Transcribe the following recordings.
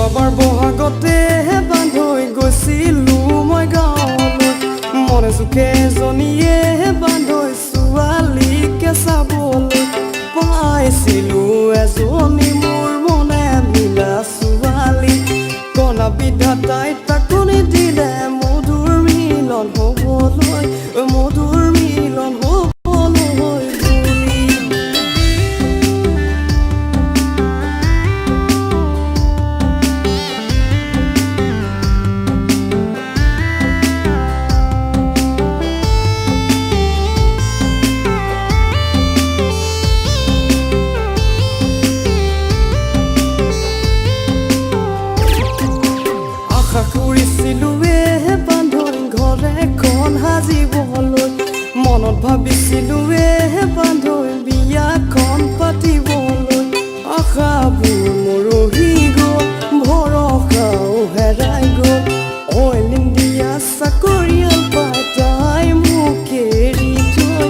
যোৱাবাৰ বহাগতে বান্ধৈ গৈছিলো মই গাঁৱলৈ মনে চুকে এজনীয়ে বান্ধৈ ছোৱালীকে চাবলৈ পাইছিলো এজনী মোৰ মনে মিলা ছোৱালী কণা বিধাতাই তাকনি দিলে মধুৰ মিলন হ'বলৈ মধুৰ মিলন হ'বলৈ বুলি মনত ভাবিছিলো বান্ধৈ বিয়াখন পাতিবলৈ আশাবোৰ মৰহি গ'ল ভৰসাও হেৰাই গ'ল অইল ইণ্ডিয়া চাকৰিয়াল পাই তাই মোক এৰি থৈ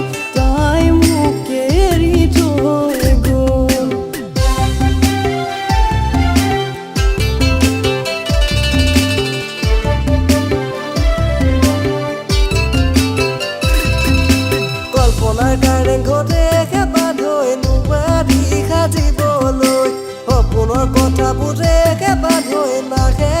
গ'ল কল্পনাৰ কাৰণে ঘৰে বান্ধৈ নোৱাৰি সাজিবলৈ সপোনৰ কথাবোৰে বান্ধৈ নাহে